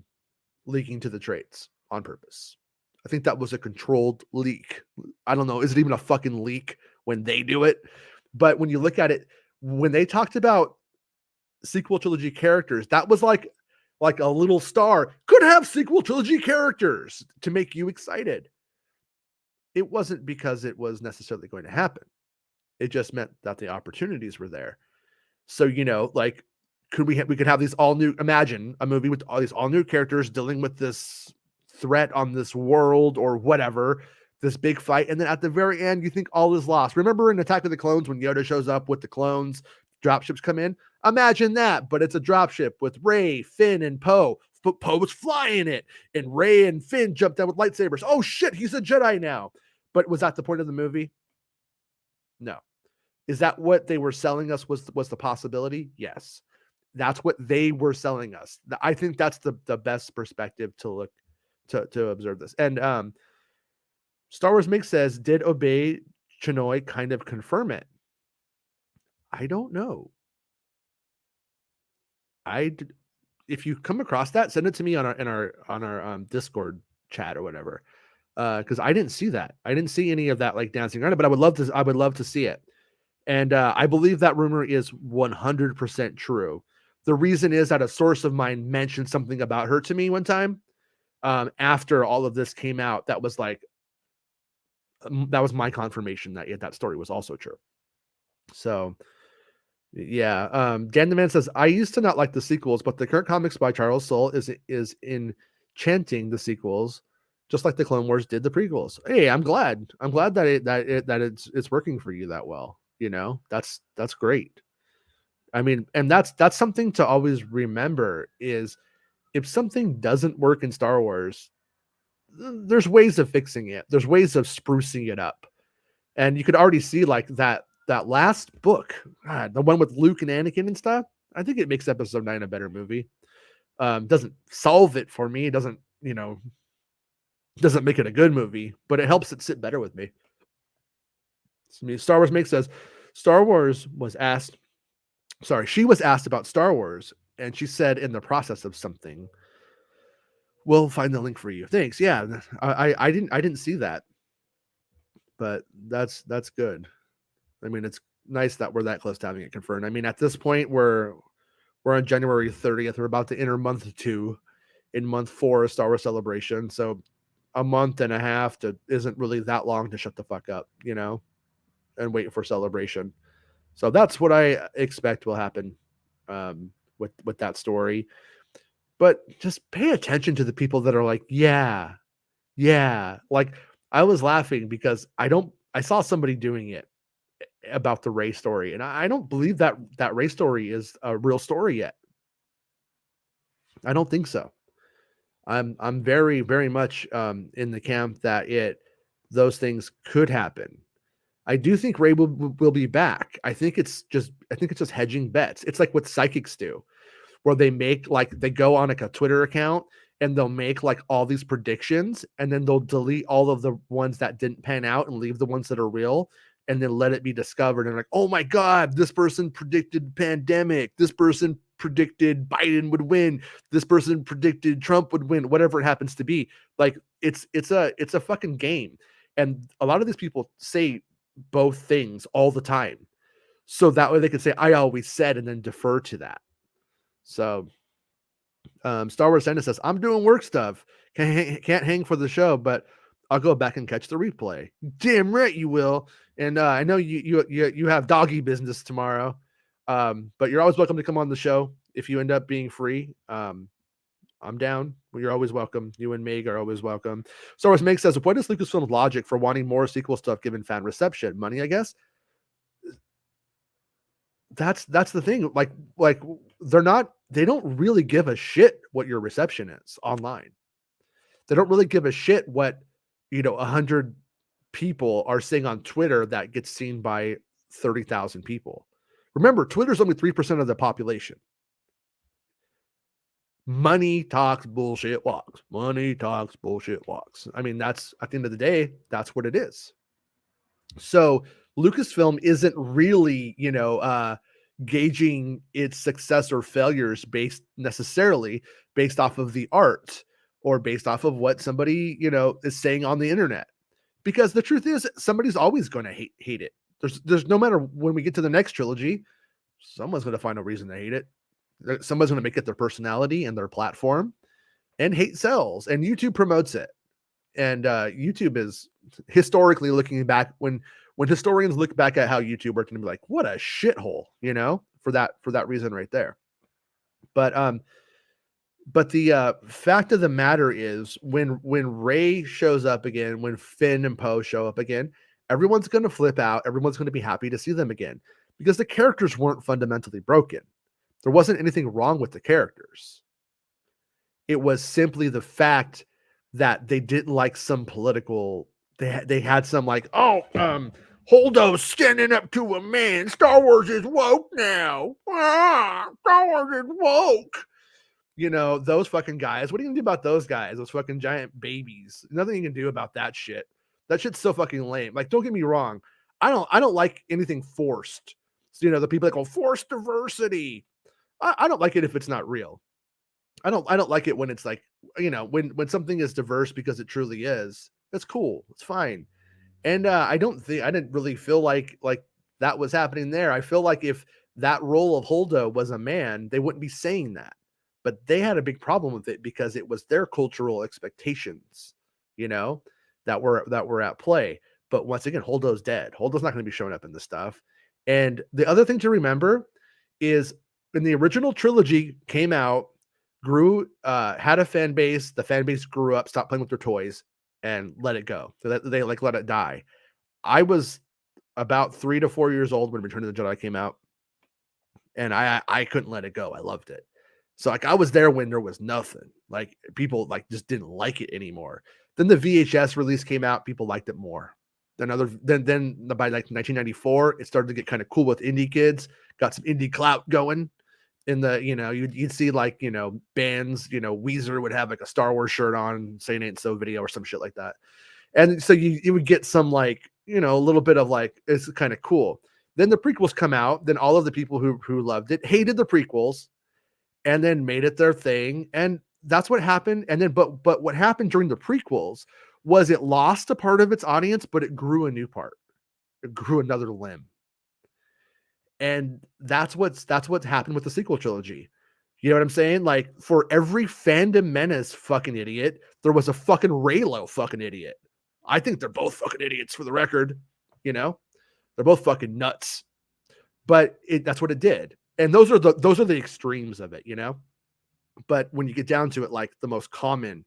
leaking to the trades on purpose. I think that was a controlled leak. I don't know. Is it even a fucking leak when they do it? But when you look at it, when they talked about sequel trilogy characters, that was like a little star could have sequel trilogy characters to make you excited. It wasn't because it was necessarily going to happen. It just meant that the opportunities were there. So, like, we could have these all new, imagine a movie with all these all new characters dealing with this threat on this world or whatever, this big fight. And then at the very end, you think all is lost. Remember in Attack of the Clones when Yoda shows up with the clones, dropships come in? Imagine that, but it's a dropship with Rey, Finn, and Poe. But Poe was flying it, and Rey and Finn jumped down with lightsabers. Oh shit, he's a Jedi now. But was that the point of the movie? No. Is that what they were selling us was the possibility? Yes. That's what they were selling us. I think that's the best perspective to look to observe this. And Star Wars Mix says, did Obey Chinoy kind of confirm it? I don't know. If you come across that, send it to me on our Discord chat or whatever. Because I didn't see that. I didn't see any of that like dancing around it, but I would love to see it. And I believe that rumor is 100% true. The reason is that a source of mine mentioned something about her to me one time after all of this came out. That was my confirmation that story was also true. So, yeah. Dan the Man says, I used to not like the sequels, but the current comics by Charles Soule is enchanting the sequels, just like the Clone Wars did the prequels. Hey, I'm glad that it's working for you that well. That's great. I mean, and that's something to always remember is if something doesn't work in Star Wars, there's ways of fixing it. There's ways of sprucing it up. And you could already see like that last book, the one with Luke and Anakin and stuff. I think it makes episode 9 a better movie. Doesn't solve it for me. It doesn't, doesn't make it a good movie, but it helps it sit better with me. I mean, Star Wars Make says Star Wars was asked, she was asked about Star Wars, and she said in the process of something. We'll find the link for you. Thanks. Yeah, I didn't see that, but that's good. I mean, it's nice that we're that close to having it confirmed. I mean, at this point, we're on January 30th. We're about to enter month 2 in month 4 of Star Wars Celebration. So a month and a half isn't really that long to shut the fuck up, and wait for Celebration. So that's what I expect will happen with that story. But just pay attention to the people that are like, yeah. Like, I was laughing because I saw somebody doing it about the Rey story, and I don't believe that Rey story is a real story yet. I don't think so. I'm very, very much in the camp that those things could happen. I do think Rey will be back. I think it's just hedging bets. It's like what psychics do, where they make they go on like a Twitter account and they'll make like all these predictions, and then they'll delete all of the ones that didn't pan out and leave the ones that are real, and then let it be discovered. And like, oh my God, this person predicted pandemic. This person predicted Biden would win. This person predicted Trump would win, whatever it happens to be. Like, it's a fucking game. And a lot of these people say both things all the time. So that way they can say, I always said, and then defer to that. So Star Wars Santa says, I'm doing work stuff. Can't hang for the show, but I'll go back and catch the replay. Damn right you will. And I know you have doggy business tomorrow. But you're always welcome to come on the show if you end up being free. I'm down. You're always welcome. You and Meg are always welcome. Star Wars Meg says, what is Lucasfilm's logic for wanting more sequel stuff given fan reception? Money, I guess. That's the thing. Like they don't really give a shit what your reception is online. They don't really give a shit what 100 people are saying on Twitter that gets seen by 30,000 people. Remember, Twitter's only 3% of the population. Money talks, bullshit walks. Money talks, bullshit walks. I mean, that's, at the end of the day, that's what it is. So Lucasfilm isn't really, gauging its success or failures necessarily based off of the art or based off of what somebody, is saying on the internet. Because the truth is, somebody's always going to hate it. There's no matter when we get to the next trilogy, someone's going to find a reason to hate it. Somebody's going to make it their personality and their platform, and hate sells, and YouTube promotes it. And YouTube is historically looking back, when historians look back at how YouTube worked, and be like, what a shithole, for that reason right there. But the fact of the matter is, when Rey shows up again, when Finn and Poe show up again, everyone's going to flip out. Everyone's going to be happy to see them again, because the characters weren't fundamentally broken. There wasn't anything wrong with the characters. It was simply the fact that they didn't like some political. They had some like, Holdo standing up to a man. Star Wars is woke now. Star Wars is woke. Those fucking guys. What are you gonna do about those guys? Those fucking giant babies. Nothing you can do about that shit. That shit's so fucking lame. Like, don't get me wrong. I don't like anything forced. So, the people that go forced diversity. I don't like it if it's not real. I don't like it when it's like, when something is diverse because it truly is. That's cool. It's fine. And I didn't really feel like that was happening there. I feel like if that role of Holdo was a man, they wouldn't be saying that. But they had a big problem with it because it was their cultural expectations, that were at play. But once again, Holdo's dead. Holdo's not going to be showing up in this stuff. And the other thing to remember is, when the original trilogy came out, grew, had a fan base, the fan base grew up, stopped playing with their toys, and let it go. They let it die. I was about 3 to 4 years old when Return of the Jedi came out, and I couldn't let it go. I loved it. So I was there when there was nothing. Like, people just didn't like it anymore. Then the VHS release came out, people liked it more. Then by 1994, it started to get kind of cool with indie kids, got some indie clout going, in the, you'd see like, bands, Weezer would have like a Star Wars shirt on saying Ain't So video or some shit like that. And so you would get some like, a little bit of like, it's kind of cool. Then the prequels come out. Then all of the people who loved it hated the prequels and then made it their thing. And that's what happened. And then, but what happened during the prequels was it lost a part of its audience, but it grew a new part. It grew another limb. And that's what's happened with the sequel trilogy. You know what I'm saying? Like for every Fandom Menace fucking idiot, there was a fucking Raylo fucking idiot. I think they're both fucking idiots for the record. They're both fucking nuts. But that's what it did. And those are the extremes of it, But when you get down to it, like the most common,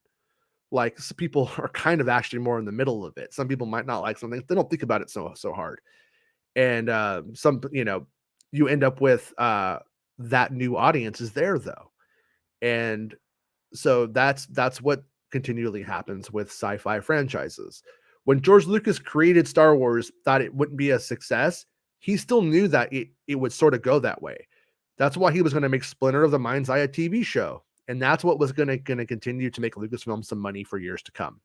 like people are kind of actually more in the middle of it. Some people might not like something. They don't think about it so hard. And some, you end up with that new audience is there though. And so that's what continually happens with sci-fi franchises. When George Lucas created Star Wars, thought it wouldn't be a success, he still knew that it would sort of go that way. That's why he was going to make Splinter of the Mind's Eye a TV show. And that's what was going to continue to make Lucasfilm some money for years to come.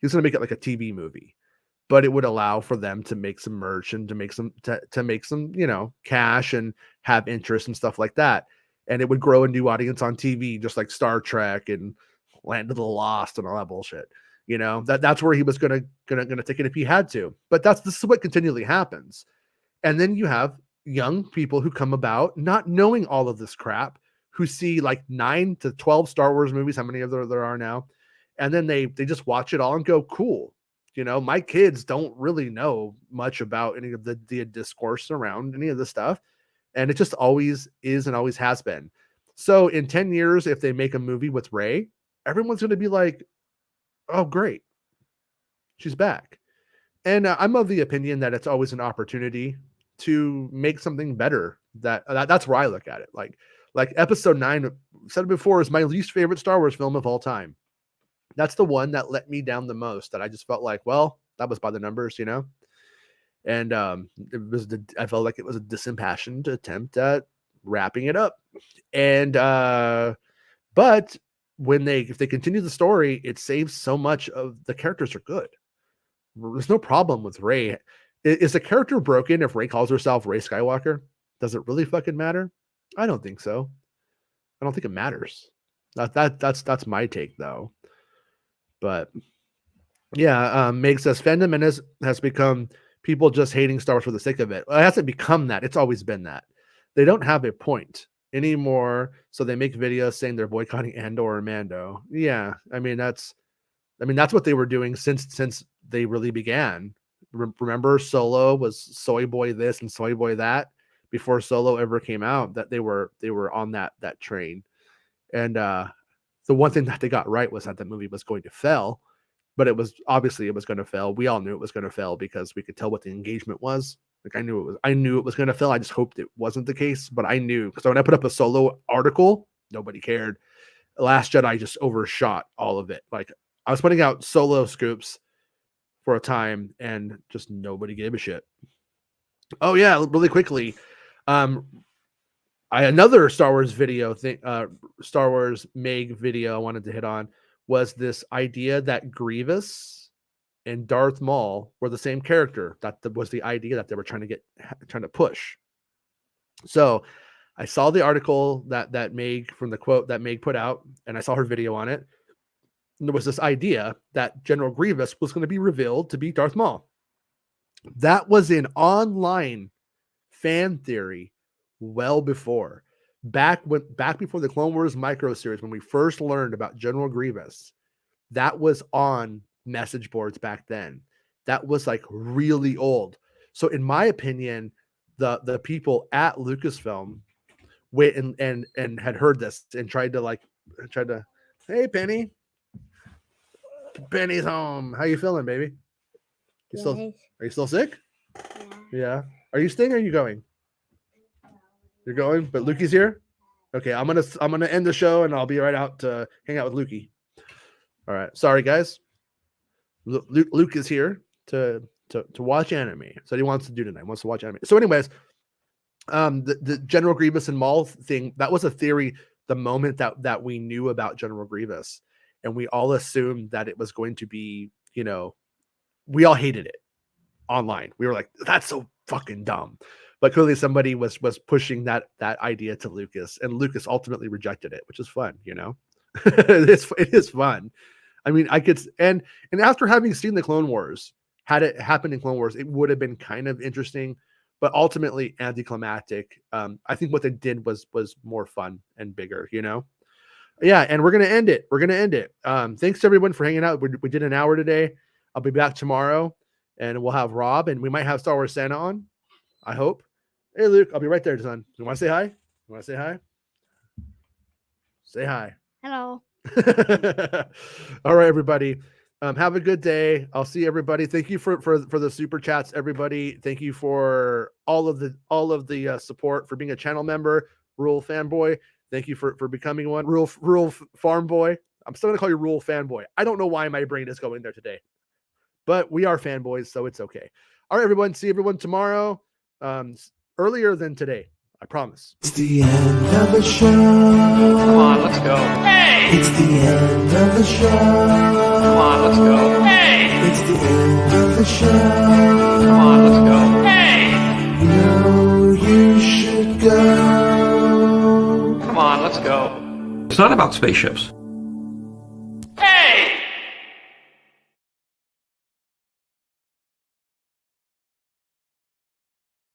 He was going to make it like a TV movie, but it would allow for them to make some merch and to make some cash and have interest and stuff like that. And it would grow a new audience on TV, just like Star Trek and Land of the Lost and all that bullshit. That's where he was gonna take it if he had to. But this is what continually happens. And then you have young people who come about not knowing all of this crap, who see like 9 to 12 Star Wars movies, how many of there are now, and then they just watch it all and go, cool. My kids don't really know much about any of the discourse around any of this stuff. And it just always is and always has been. So in 10 years, if they make a movie with Rey, everyone's going to be like, oh, great. She's back. And I'm of the opinion that it's always an opportunity to make something better. That's where I look at it. Like episode 9, said it before, is my least favorite Star Wars film of all time. That's the one that let me down the most, that I just felt like, well, that was by the numbers, And I felt like it was a disimpassioned attempt at wrapping it up. And but if they continue the story, it saves so much of the characters are good. There's no problem with Rey. Is the character broken if Rey calls herself Rey Skywalker? Does it really fucking matter? I don't think so. I don't think it matters. That's my take though. But yeah, Meg says Fandom Menace has become people just hating Star Wars for the sake of it. Well, it hasn't become that. It's always been that. They don't have a point anymore, so they make videos saying they're boycotting Andor or Mando. Yeah, I mean that's what they were doing since they really began. Remember, Solo was soy boy this and soy boy that before Solo ever came out. That they were on that train, and the one thing that they got right was that the movie was going to fail. But it was going to fail. We all knew it was going to fail because we could tell what the engagement was. Like I knew it was going to fail. I just hoped it wasn't the case, but I knew, because when I put up a Solo article, nobody cared. Last Jedi just overshot all of it. Like I was putting out Solo scoops for a time and just nobody gave a shit. Oh yeah, really quickly. Another Star Wars video thing, Star Wars Meg video I wanted to hit on was this idea that Grievous and Darth Maul were the same character. That was the idea that they were trying to push. So I saw the article that Meg, from the quote that Meg put out, and I saw her video on it. And there was this idea that General Grievous was going to be revealed to be Darth Maul. That was an online fan theory well before. Back before the Clone Wars micro series, when we first learned about General Grievous, that was on message boards back then. That was like really old. So in my opinion, the people at Lucasfilm went and had heard this and tried to, hey Penny's home. How you feeling, baby? Are you still sick? Yeah. Are you staying or are you going? You're going, but Lukey's here. Okay, I'm gonna end the show and I'll be right out to hang out with Lukey. All right, sorry guys. Luke is here to watch anime. So he wants to do tonight. Wants to watch anime. So, anyways, The General Grievous and Maul thing, that was a theory the moment that we knew about General Grievous, and we all assumed that it was going to be, we all hated it online. We were like, that's so fucking dumb. But clearly somebody was pushing that idea to Lucas, and Lucas ultimately rejected it, which is fun, it is fun. I mean, I could, and after having seen the Clone Wars, had it happened in Clone Wars, it would have been kind of interesting, but ultimately anticlimactic. I think what they did was more fun and bigger, Yeah, and we're gonna end it. Thanks to everyone for hanging out. We did an hour today. I'll be back tomorrow, and we'll have Rob, and we might have Star Wars Santa on. I hope. Hey, Luke, I'll be right there, son. You want to say hi? Say hi. Hello. All right, everybody. Have a good day. I'll see everybody. Thank you for the super chats, everybody. Thank you for all of the support, for being a channel member. Rule Fanboy. Thank you for becoming one. Rule Farmboy. I'm still gonna call you Rule Fanboy. I don't know why my brain is going there today, but we are fanboys, so it's okay. All right, everyone. See everyone tomorrow. Earlier than today, I promise. It's the end of the show. Come on, let's go. Hey! It's the end of the show. Come on, let's go. Hey! It's the end of the show. Come on, let's go. Hey! You know you should go. Come on, let's go. It's not about spaceships.